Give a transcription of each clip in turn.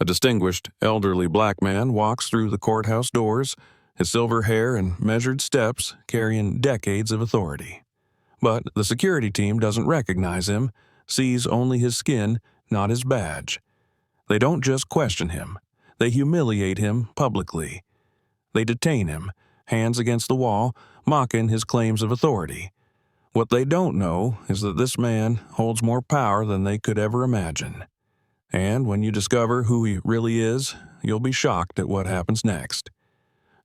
A distinguished, elderly black man walks through the courthouse doors, his silver hair and measured steps carrying decades of authority. But the security team doesn't recognize him, sees only his skin, not his badge. They don't just question him, they humiliate him publicly. They detain him, hands against the wall, mocking his claims of authority. What they don't know is that this man holds more power than they could ever imagine. And when you discover who he really is, you'll be shocked at what happens next.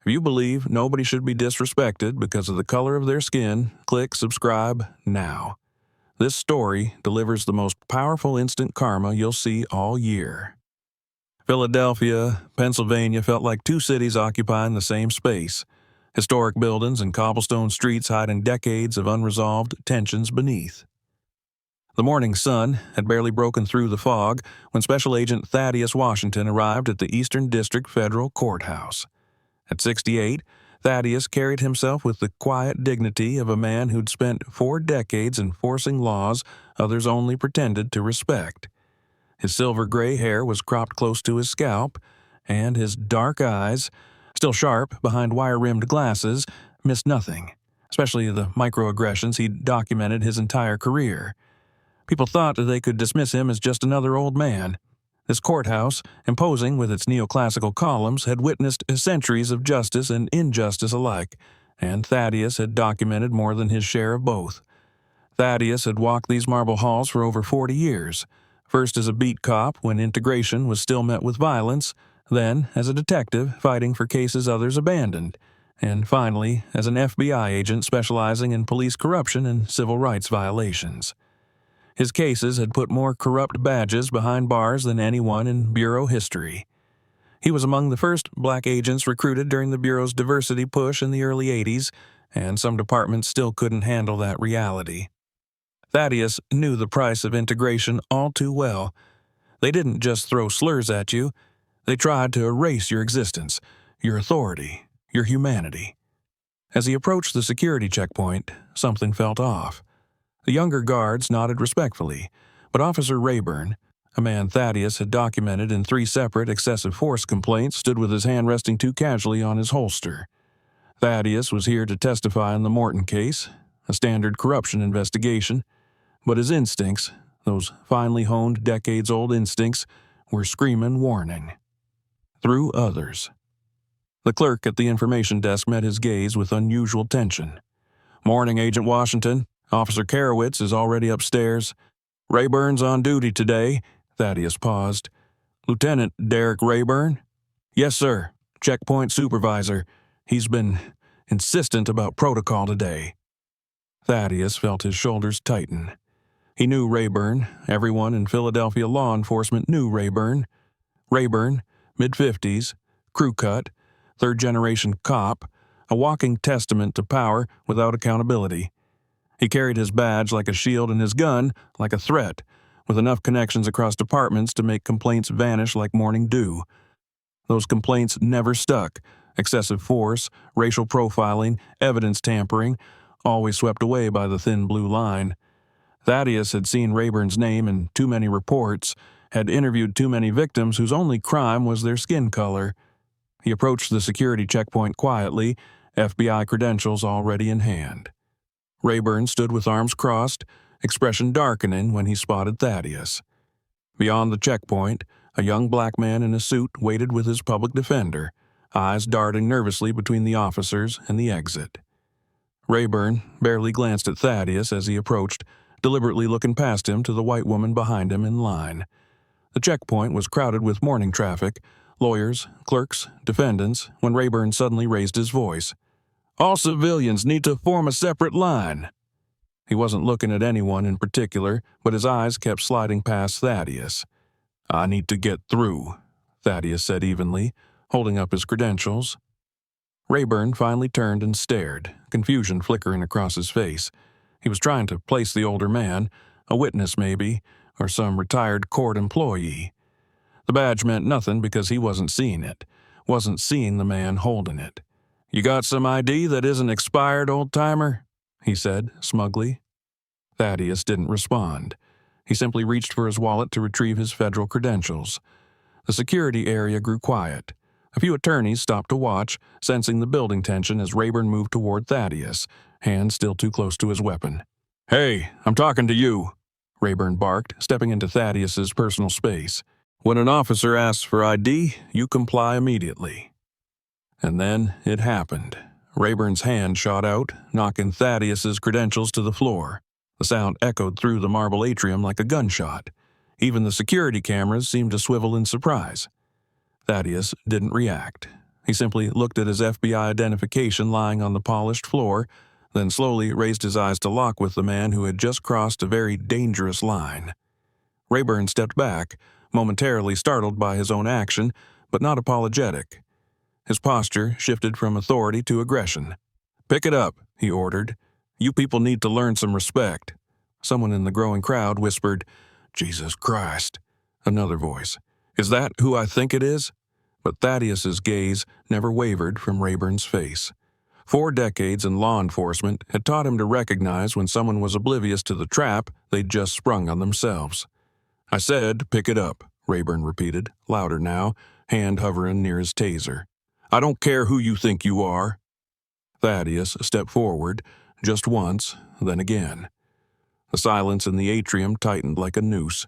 If you believe nobody should be disrespected because of the color of their skin, click subscribe now. This story delivers the most powerful instant karma you'll see all year. Philadelphia, Pennsylvania felt like two cities occupying the same space. Historic buildings and cobblestone streets hiding decades of unresolved tensions beneath. The morning sun had barely broken through the fog when Special Agent Thaddeus Washington arrived at the Eastern District Federal Courthouse. At 68, Thaddeus carried himself with the quiet dignity of a man who'd spent 4 decades enforcing laws others only pretended to respect. His silver-gray hair was cropped close to his scalp, and his dark eyes, still sharp behind wire-rimmed glasses, missed nothing, especially the microaggressions he'd documented his entire career. People thought that they could dismiss him as just another old man. This courthouse, imposing with its neoclassical columns, had witnessed centuries of justice and injustice alike, and Thaddeus had documented more than his share of both. Thaddeus had walked these marble halls for over 40 years, first as a beat cop when integration was still met with violence, then as a detective fighting for cases others abandoned, and finally as an FBI agent specializing in police corruption and civil rights violations. His cases had put more corrupt badges behind bars than anyone in Bureau history. He was among the first black agents recruited during the Bureau's diversity push in the early 80s, and some departments still couldn't handle that reality. Thaddeus knew the price of integration all too well. They didn't just throw slurs at you, they tried to erase your existence, your authority, your humanity. As he approached the security checkpoint, something felt off. The younger guards nodded respectfully, but Officer Rayburn, a man Thaddeus had documented in 3 separate excessive force complaints, stood with his hand resting too casually on his holster. Thaddeus was here to testify in the Morton case, a standard corruption investigation, but his instincts, those finely honed decades-old instincts, were screaming warning. Through others. The clerk at the information desk met his gaze with unusual tension. "Morning, Agent Washington. Officer Karowitz is already upstairs. Rayburn's on duty today." Thaddeus paused. "Lieutenant Derek Rayburn?" "Yes, sir. Checkpoint supervisor. He's been insistent about protocol today." Thaddeus felt his shoulders tighten. He knew Rayburn. Everyone in Philadelphia law enforcement knew Rayburn. Rayburn, mid-50s, crew cut, third-generation cop, a walking testament to power without accountability. He carried his badge like a shield and his gun like a threat, with enough connections across departments to make complaints vanish like morning dew. Those complaints never stuck. Excessive force, racial profiling, evidence tampering, always swept away by the thin blue line. Thaddeus had seen Rayburn's name in too many reports, had interviewed too many victims whose only crime was their skin color. He approached the security checkpoint quietly, FBI credentials already in hand. Rayburn stood with arms crossed, expression darkening when he spotted Thaddeus. Beyond the checkpoint, a young black man in a suit waited with his public defender, eyes darting nervously between the officers and the exit. Rayburn barely glanced at Thaddeus as he approached, deliberately looking past him to the white woman behind him in line. The checkpoint was crowded with morning traffic, lawyers, clerks, defendants, when Rayburn suddenly raised his voice. "All civilians need to form a separate line." He wasn't looking at anyone in particular, but his eyes kept sliding past Thaddeus. "I need to get through," Thaddeus said evenly, holding up his credentials. Rayburn finally turned and stared, confusion flickering across his face. He was trying to place the older man, a witness maybe, or some retired court employee. The badge meant nothing because he wasn't seeing it, wasn't seeing the man holding it. "You got some ID that isn't expired, old-timer?" he said, smugly. Thaddeus didn't respond. He simply reached for his wallet to retrieve his federal credentials. The security area grew quiet. A few attorneys stopped to watch, sensing the building tension as Rayburn moved toward Thaddeus, hand still too close to his weapon. "Hey, I'm talking to you," Rayburn barked, stepping into Thaddeus's personal space. "When an officer asks for ID, you comply immediately." And then it happened. Rayburn's hand shot out, knocking Thaddeus's credentials to the floor. The sound echoed through the marble atrium like a gunshot. Even the security cameras seemed to swivel in surprise. Thaddeus didn't react. He simply looked at his FBI identification lying on the polished floor, then slowly raised his eyes to lock with the man who had just crossed a very dangerous line. Rayburn stepped back, momentarily startled by his own action, but not apologetic. His posture shifted from authority to aggression. "Pick it up," he ordered. "You people need to learn some respect." Someone in the growing crowd whispered, "Jesus Christ." Another voice, "Is that who I think it is?" But Thaddeus's gaze never wavered from Rayburn's face. 4 decades in law enforcement had taught him to recognize when someone was oblivious to the trap they'd just sprung on themselves. "I said, pick it up," Rayburn repeated, louder now, hand hovering near his taser. "I don't care who you think you are." Thaddeus stepped forward, just once, then again. The silence in the atrium tightened like a noose.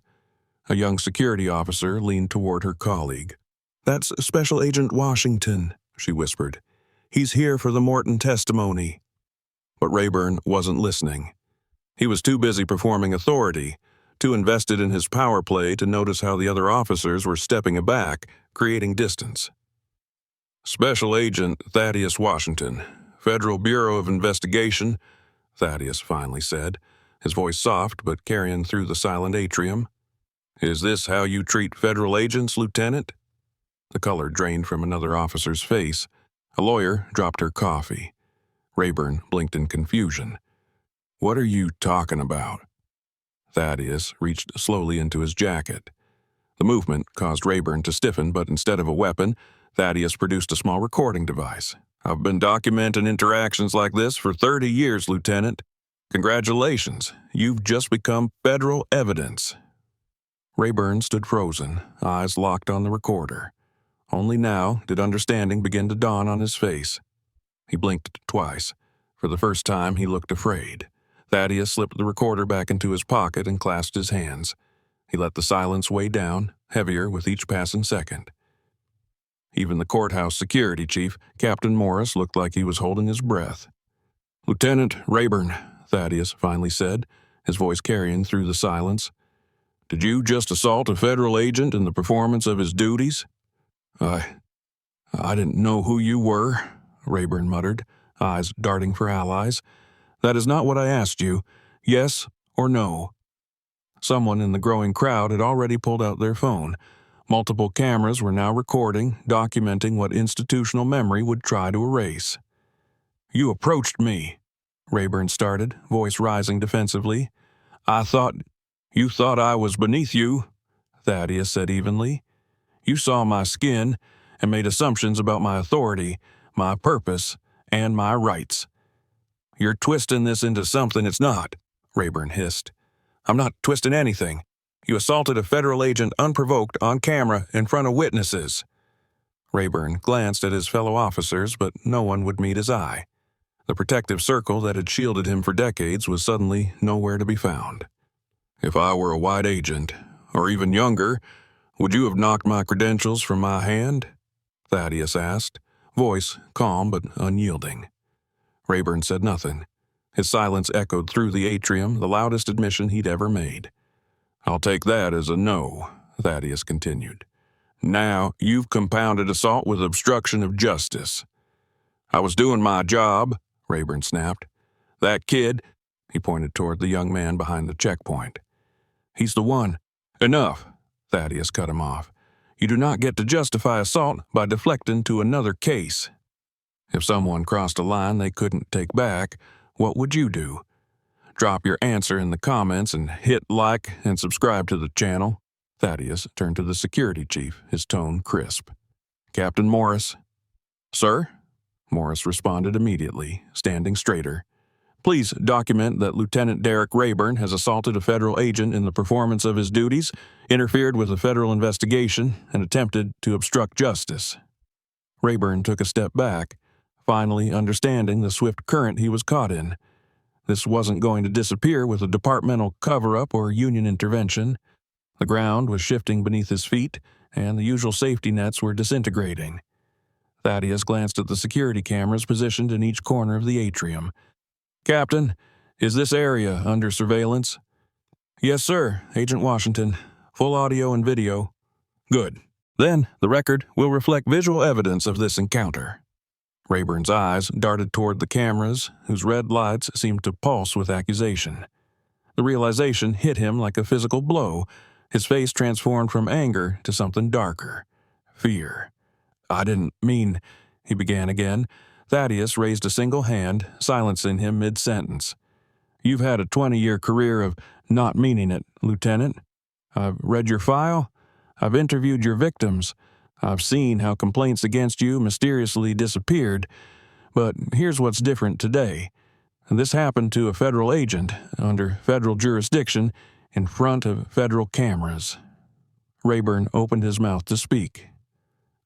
A young security officer leaned toward her colleague. "That's Special Agent Washington," she whispered. "He's here for the Morton testimony." But Rayburn wasn't listening. He was too busy performing authority, too invested in his power play to notice how the other officers were stepping back, creating distance. "Special Agent Thaddeus Washington, Federal Bureau of Investigation," Thaddeus finally said, his voice soft but carrying through the silent atrium. "Is this how you treat federal agents, Lieutenant?" The color drained from another officer's face. A lawyer dropped her coffee. Rayburn blinked in confusion. "What are you talking about?" Thaddeus reached slowly into his jacket. The movement caused Rayburn to stiffen, but instead of a weapon, Thaddeus produced a small recording device. "I've been documenting interactions like this for 30 years, Lieutenant. Congratulations, you've just become federal evidence." Rayburn stood frozen, eyes locked on the recorder. Only now did understanding begin to dawn on his face. He blinked twice. For the first time, he looked afraid. Thaddeus slipped the recorder back into his pocket and clasped his hands. He let the silence weigh down, heavier with each passing second. Even the courthouse security chief, Captain Morris, looked like he was holding his breath. "Lieutenant Rayburn," Thaddeus finally said, his voice carrying through the silence. "Did you just assault a federal agent in the performance of his duties?" I didn't know who you were," Rayburn muttered, eyes darting for allies. "That is not what I asked you. Yes or no?" Someone in the growing crowd had already pulled out their phone. Multiple cameras were now recording, documenting what institutional memory would try to erase. "You approached me," Rayburn started, voice rising defensively. You thought I was beneath you," Thaddeus said evenly. "You saw my skin and made assumptions about my authority, my purpose, and my rights. You're twisting this into something it's not," Rayburn hissed. "I'm not twisting anything. You assaulted a federal agent unprovoked on camera in front of witnesses." Rayburn glanced at his fellow officers, but no one would meet his eye. The protective circle that had shielded him for decades was suddenly nowhere to be found. "If I were a white agent, or even younger, would you have knocked my credentials from my hand?" Thaddeus asked, voice calm but unyielding. Rayburn said nothing. His silence echoed through the atrium, the loudest admission he'd ever made. "I'll take that as a no," Thaddeus continued. "Now you've compounded assault with obstruction of justice." "I was doing my job," Rayburn snapped. "That kid," he pointed toward the young man behind the checkpoint. "He's the one." "Enough," Thaddeus cut him off. "You do not get to justify assault by deflecting to another case. If someone crossed a line they couldn't take back, what would you do? Drop your answer in the comments and hit like and subscribe to the channel." Thaddeus turned to the security chief, his tone crisp. "Captain Morris." "Sir?" Morris responded immediately, standing straighter. Please document that Lieutenant Derek Rayburn has assaulted a federal agent in the performance of his duties, interfered with a federal investigation, and attempted to obstruct justice. Rayburn took a step back, finally understanding the swift current he was caught in. This wasn't going to disappear with a departmental cover-up or union intervention. The ground was shifting beneath his feet, and the usual safety nets were disintegrating. Thaddeus glanced at the security cameras positioned in each corner of the atrium. "Captain, is this area under surveillance?" "Yes, sir, Agent Washington. Full audio and video." "Good. Then the record will reflect visual evidence of this encounter." Rayburn's eyes darted toward the cameras, whose red lights seemed to pulse with accusation. The realization hit him like a physical blow. His face transformed from anger to something darker. Fear. "I didn't mean," he began again. Thaddeus raised a single hand, silencing him mid-sentence. "You've had a 20-year career of not meaning it, Lieutenant. I've read your file. I've interviewed your victims. I've seen how complaints against you mysteriously disappeared. But here's what's different today. This happened to a federal agent, under federal jurisdiction, in front of federal cameras." Rayburn opened his mouth to speak.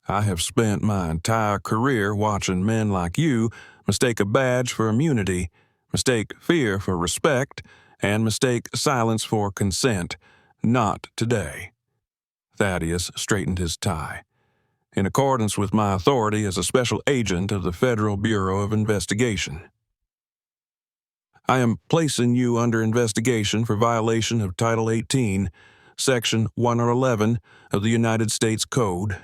"I have spent my entire career watching men like you mistake a badge for immunity, mistake fear for respect, and mistake silence for consent. Not today." Thaddeus straightened his tie. "In accordance with my authority as a special agent of the Federal Bureau of Investigation, I am placing you under investigation for violation of Title 18, Section 111 of the United States Code,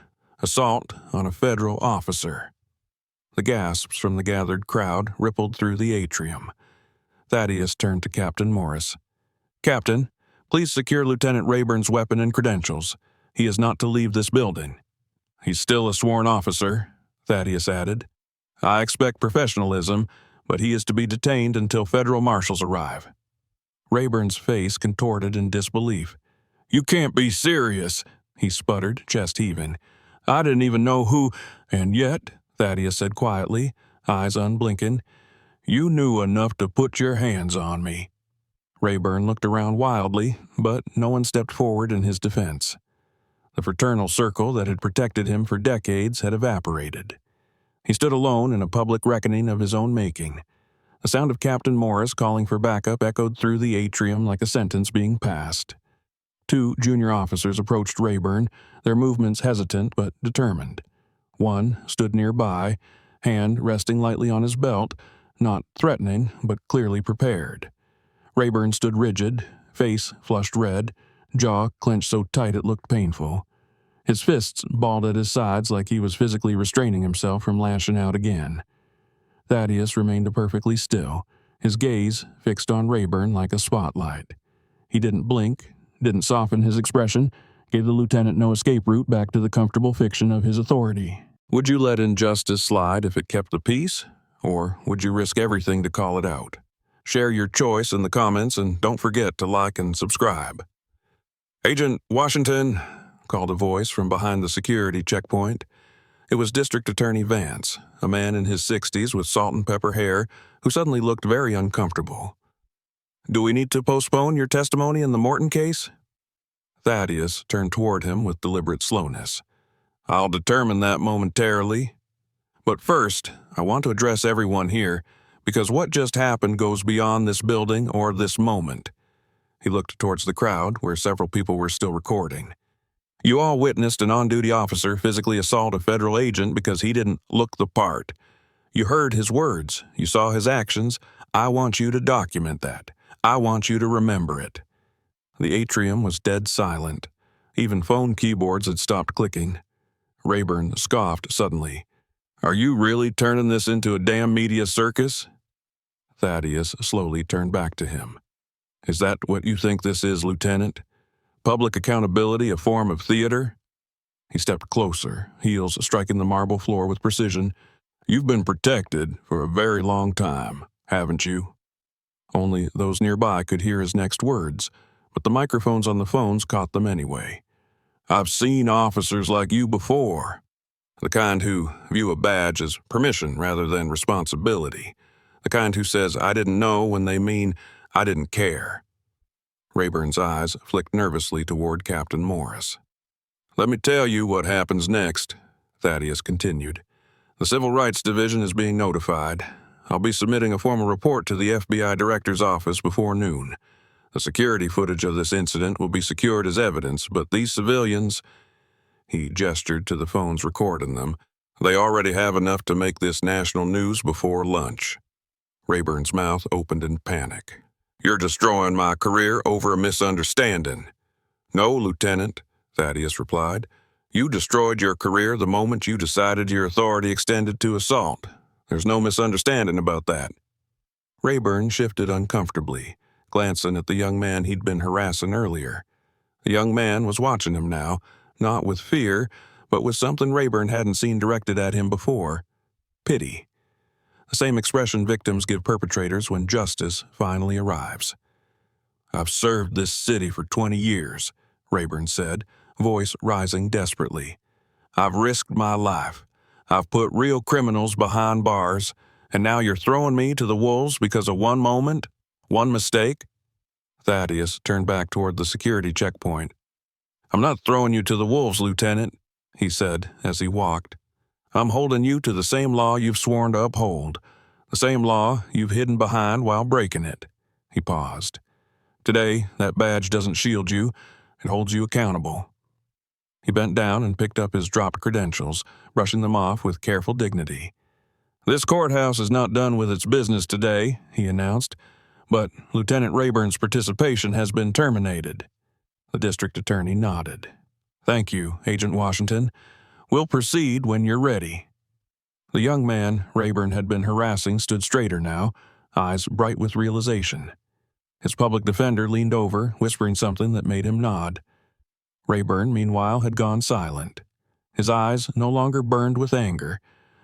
assault on a federal officer." The gasps from the gathered crowd rippled through the atrium. Thaddeus turned to Captain Morris. "Captain, please secure Lieutenant Rayburn's weapon and credentials. He is not to leave this building." "He's still a sworn officer," Thaddeus added. "I expect professionalism, but he is to be detained until federal marshals arrive." Rayburn's face contorted in disbelief. "You can't be serious," he sputtered, chest heaving. "I didn't even know who—" "And yet," Thaddeus said quietly, eyes unblinking, "you knew enough to put your hands on me." Rayburn looked around wildly, but no one stepped forward in his defense. The fraternal circle that had protected him for decades had evaporated. He stood alone in a public reckoning of his own making. The sound of Captain Morris calling for backup echoed through the atrium like a sentence being passed. Two junior officers approached Rayburn, their movements hesitant but determined. One stood nearby, hand resting lightly on his belt, not threatening but clearly prepared. Rayburn stood rigid, face flushed red, jaw clenched so tight it looked painful. His fists balled at his sides like he was physically restraining himself from lashing out again. Thaddeus remained perfectly still, his gaze fixed on Rayburn like a spotlight. He didn't blink, didn't soften his expression, gave the lieutenant no escape route back to the comfortable fiction of his authority. "Would you let injustice slide if it kept the peace, or would you risk everything to call it out? Share your choice in the comments and don't forget to like and subscribe." "Agent Washington," called a voice from behind the security checkpoint. It was District Attorney Vance, a man in his 60s with salt and pepper hair who suddenly looked very uncomfortable. "Do we need to postpone your testimony in the Morton case?" Thaddeus turned toward him with deliberate slowness. "I'll determine that momentarily. But first, I want to address everyone here, because what just happened goes beyond this building or this moment." He looked towards the crowd, where several people were still recording. "You all witnessed an on-duty officer physically assault a federal agent because he didn't look the part. You heard his words. You saw his actions. I want you to document that. I want you to remember it." The atrium was dead silent. Even phone keyboards had stopped clicking. Rayburn scoffed suddenly. "Are you really turning this into a damn media circus?" Thaddeus slowly turned back to him. "Is that what you think this is, Lieutenant? Public accountability a form of theater?" He stepped closer, heels striking the marble floor with precision. "You've been protected for a very long time, haven't you?" Only those nearby could hear his next words, but the microphones on the phones caught them anyway. "I've seen officers like you before. The kind who view a badge as permission rather than responsibility. The kind who says, "I didn't know," when they mean, "I didn't care." Rayburn's eyes flicked nervously toward Captain Morris. "Let me tell you what happens next," Thaddeus continued. "The Civil Rights Division is being notified. I'll be submitting a formal report to the FBI Director's office before noon. The security footage of this incident will be secured as evidence, but these civilians," he gestured to the phones recording them, "they already have enough to make this national news before lunch." Rayburn's mouth opened in panic. "You're destroying my career over a misunderstanding." "No, Lieutenant," Thaddeus replied. "You destroyed your career the moment you decided your authority extended to assault. There's no misunderstanding about that." Rayburn shifted uncomfortably, glancing at the young man he'd been harassing earlier. The young man was watching him now, not with fear, but with something Rayburn hadn't seen directed at him before: pity. The same expression victims give perpetrators when justice finally arrives. "I've served this city for 20 years, Rayburn said, voice rising desperately. "I've risked my life. I've put real criminals behind bars, and now you're throwing me to the wolves because of one moment, one mistake?" Thaddeus turned back toward the security checkpoint. "I'm not throwing you to the wolves, Lieutenant," he said as he walked. "I'm holding you to the same law you've sworn to uphold, the same law you've hidden behind while breaking it." He paused. "Today, that badge doesn't shield you, it holds you accountable." He bent down and picked up his dropped credentials, brushing them off with careful dignity. "This courthouse is not done with its business today," he announced, "but Lieutenant Rayburn's participation has been terminated." The district attorney nodded. "Thank you, Agent Washington. We'll proceed when you're ready." The young man Rayburn had been harassing stood straighter now, eyes bright with realization. His public defender leaned over, whispering something that made him nod. Rayburn, meanwhile, had gone silent. His eyes no longer burned with anger.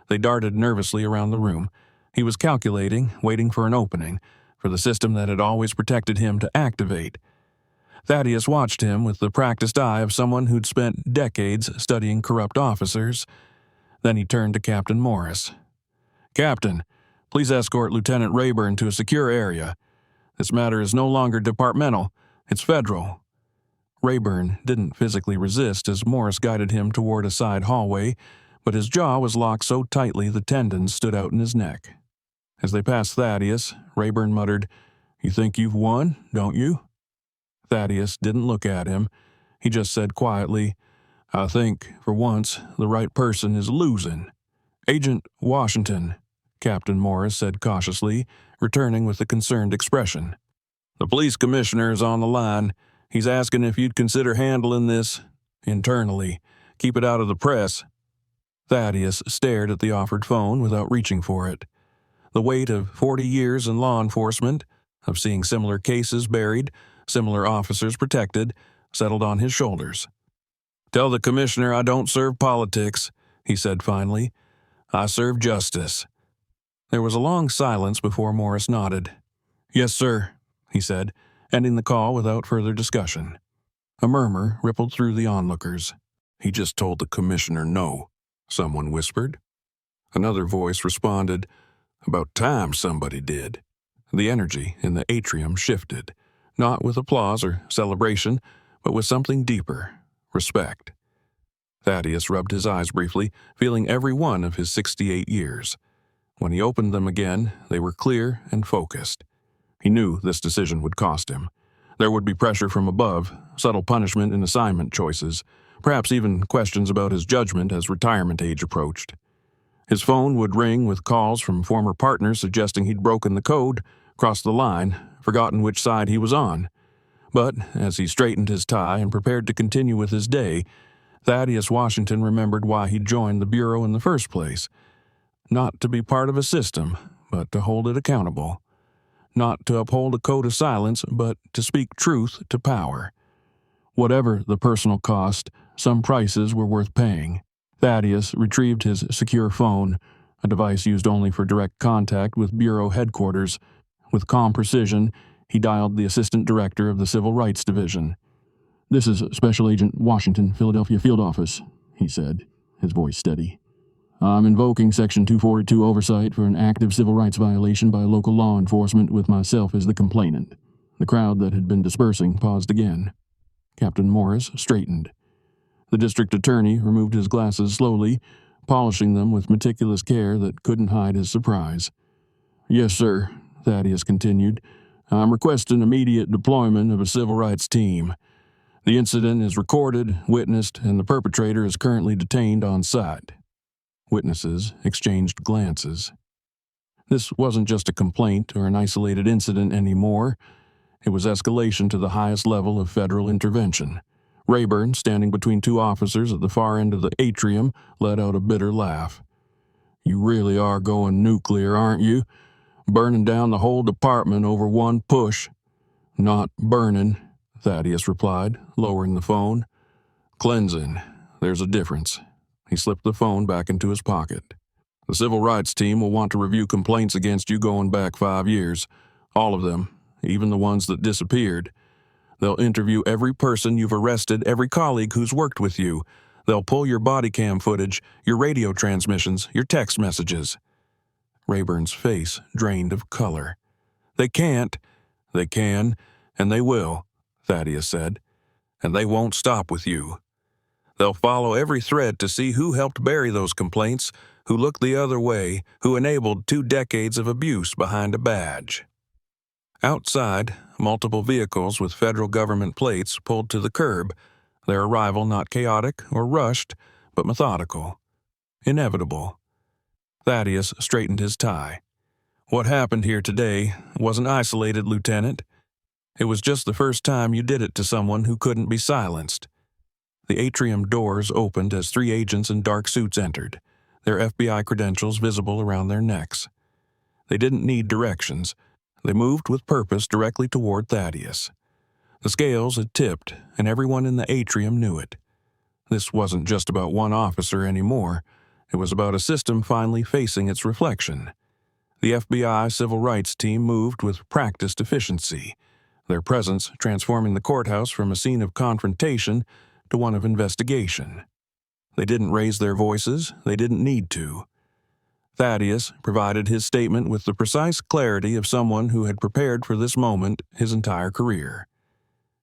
They darted nervously around the room. He was calculating, waiting for an opening, for the system that had always protected him to activate. Thaddeus watched him with the practiced eye of someone who'd spent decades studying corrupt officers. Then he turned to Captain Morris. "Captain, please escort Lieutenant Rayburn to a secure area. This matter is no longer departmental, it's federal." Rayburn didn't physically resist as Morris guided him toward a side hallway, but his jaw was locked so tightly the tendons stood out in his neck. As they passed Thaddeus, Rayburn muttered, "You think you've won, don't you?" Thaddeus didn't look at him. He just said quietly, "I think, for once, the right person is losing." "Agent Washington," Captain Morris said cautiously, returning with a concerned expression. "The police commissioner is on the line. He's asking if you'd consider handling this internally. Keep it out of the press." Thaddeus stared at the offered phone without reaching for it. The weight of 40 years in law enforcement, of seeing similar cases buried, similar officers protected, settled on his shoulders. "Tell the commissioner I don't serve politics," he said finally. "I serve justice." There was a long silence before Morris nodded. "Yes, sir," he said, ending the call without further discussion. A murmur rippled through the onlookers. "He just told the commissioner no," someone whispered. Another voice responded, "About time somebody did." The energy in the atrium shifted, not with applause or celebration, but with something deeper: respect. Thaddeus rubbed his eyes briefly, feeling every one of his 68 years. When he opened them again, they were clear and focused. He knew this decision would cost him. There would be pressure from above, subtle punishment in assignment choices, perhaps even questions about his judgment as retirement age approached. His phone would ring with calls from former partners suggesting he'd broken the code, crossed the line, forgotten which side he was on. But as he straightened his tie and prepared to continue with his day, Thaddeus Washington remembered why he'd joined the Bureau in the first place. Not to be part of a system, but to hold it accountable. Not to uphold a code of silence, but to speak truth to power. Whatever the personal cost, some prices were worth paying. Thaddeus retrieved his secure phone, a device used only for direct contact with Bureau headquarters. With calm precision, he dialed the Assistant Director of the Civil Rights Division. "This is Special Agent Washington, Philadelphia Field Office," he said, his voice steady. I'm invoking Section 242 oversight for an active civil rights violation by local law enforcement with myself as the complainant. The crowd that had been dispersing paused again. Captain Morris straightened. The district attorney removed his glasses slowly, polishing them with meticulous care that couldn't hide his surprise. "Yes, sir," Thaddeus continued. "I'm requesting immediate deployment of a civil rights team. The incident is recorded, witnessed, and the perpetrator is currently detained on site." Witnesses exchanged glances. This wasn't just a complaint or an isolated incident anymore. It was escalation to the highest level of federal intervention. Rayburn, standing between two officers at the far end of the atrium, let out a bitter laugh. "You really are going nuclear, aren't you? Burning down the whole department over one push." "Not burning," Thaddeus replied, lowering the phone. "Cleansing. There's a difference." He slipped the phone back into his pocket. "The civil rights team will want to review complaints against you going back 5 years. All of them, even the ones that disappeared. They'll interview every person you've arrested, every colleague who's worked with you. They'll pull your body cam footage, your radio transmissions, your text messages." Rayburn's face drained of color. "They can't." "They can, and they will," Thaddeus said. "And they won't stop with you. They'll follow every thread to see who helped bury those complaints, who looked the other way, who enabled 2 decades of abuse behind a badge." Outside, multiple vehicles with federal government plates pulled to the curb, their arrival not chaotic or rushed, but methodical. Inevitable. Thaddeus straightened his tie. "What happened here today wasn't isolated, Lieutenant. It was just the first time you did it to someone who couldn't be silenced." The atrium doors opened as 3 agents in dark suits entered, their FBI credentials visible around their necks. They didn't need directions. They moved with purpose directly toward Thaddeus. The scales had tipped, and everyone in the atrium knew it. This wasn't just about one officer anymore. It was about a system finally facing its reflection. The FBI civil rights team moved with practiced efficiency, their presence transforming the courthouse from a scene of confrontation to one of investigation. They didn't raise their voices. They didn't need to. Thaddeus provided his statement with the precise clarity of someone who had prepared for this moment his entire career.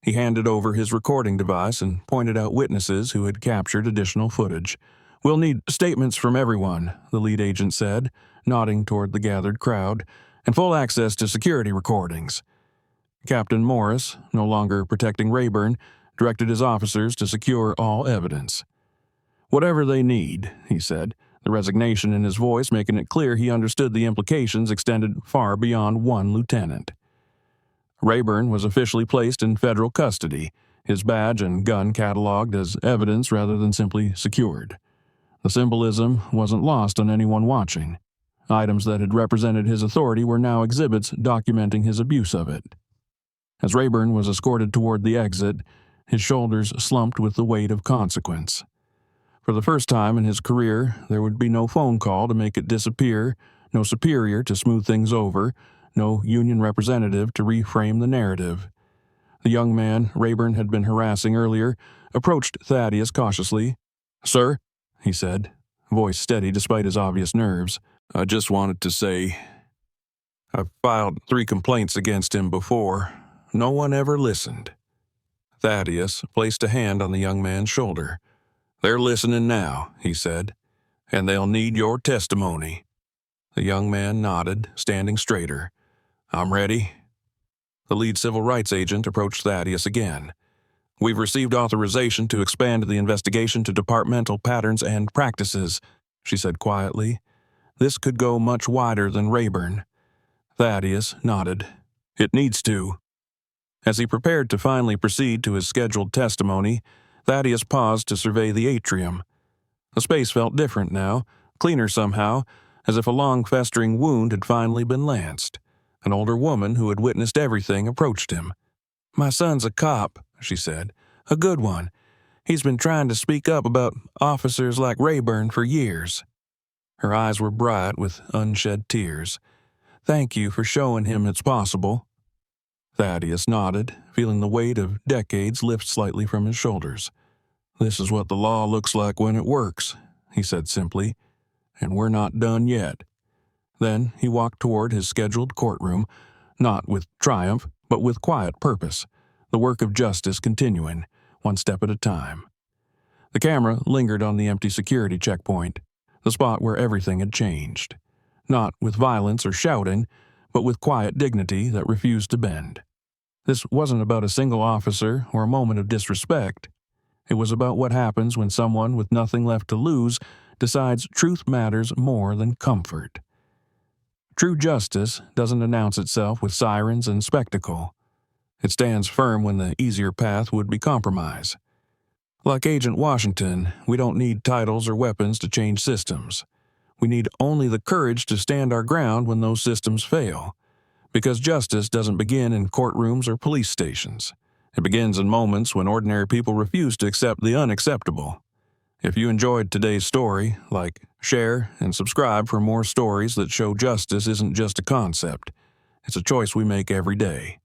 He handed over his recording device and pointed out witnesses who had captured additional footage. "We'll need statements from everyone," the lead agent said, nodding toward the gathered crowd, "and full access to security recordings." Captain Morris, no longer protecting Rayburn, directed his officers to secure all evidence. "Whatever they need," he said, the resignation in his voice making it clear he understood the implications extended far beyond one lieutenant. Rayburn was officially placed in federal custody, his badge and gun cataloged as evidence rather than simply secured. The symbolism wasn't lost on anyone watching. Items that had represented his authority were now exhibits documenting his abuse of it. As Rayburn was escorted toward the exit, his shoulders slumped with the weight of consequence. For the first time in his career, there would be no phone call to make it disappear, no superior to smooth things over, no union representative to reframe the narrative. The young man Rayburn had been harassing earlier approached Thaddeus cautiously. "Sir," he said, voice steady despite his obvious nerves, "I just wanted to say I've filed 3 complaints against him before. No one ever listened." Thaddeus placed a hand on the young man's shoulder. "They're listening now," he said, "and they'll need your testimony." The young man nodded, standing straighter. "I'm ready." The lead civil rights agent approached Thaddeus again. "We've received authorization to expand the investigation to departmental patterns and practices," she said quietly. "This could go much wider than Rayburn." Thaddeus nodded. "It needs to." As he prepared to finally proceed to his scheduled testimony, Thaddeus paused to survey the atrium. The space felt different now, cleaner somehow, as if a long festering wound had finally been lanced. An older woman who had witnessed everything approached him. "My son's a cop," she said. "A good one. He's been trying to speak up about officers like Rayburn for years." Her eyes were bright with unshed tears. "Thank you for showing him it's possible." Thaddeus nodded, feeling the weight of decades lift slightly from his shoulders. "This is what the law looks like when it works," he said simply. and we're not done yet." Then he walked toward his scheduled courtroom, not with triumph, but with quiet purpose, the work of justice continuing, one step at a time. The camera lingered on the empty security checkpoint, the spot where everything had changed. Not with violence or shouting, but with quiet dignity that refused to bend. This wasn't about a single officer or a moment of disrespect. It was about what happens when someone with nothing left to lose decides truth matters more than comfort. True justice doesn't announce itself with sirens and spectacle. It stands firm when the easier path would be compromise. Like Agent Washington, we don't need titles or weapons to change systems. We need only the courage to stand our ground when those systems fail. Because justice doesn't begin in courtrooms or police stations. It begins in moments when ordinary people refuse to accept the unacceptable. If you enjoyed today's story, like, share, and subscribe for more stories that show justice isn't just a concept. It's a choice we make every day.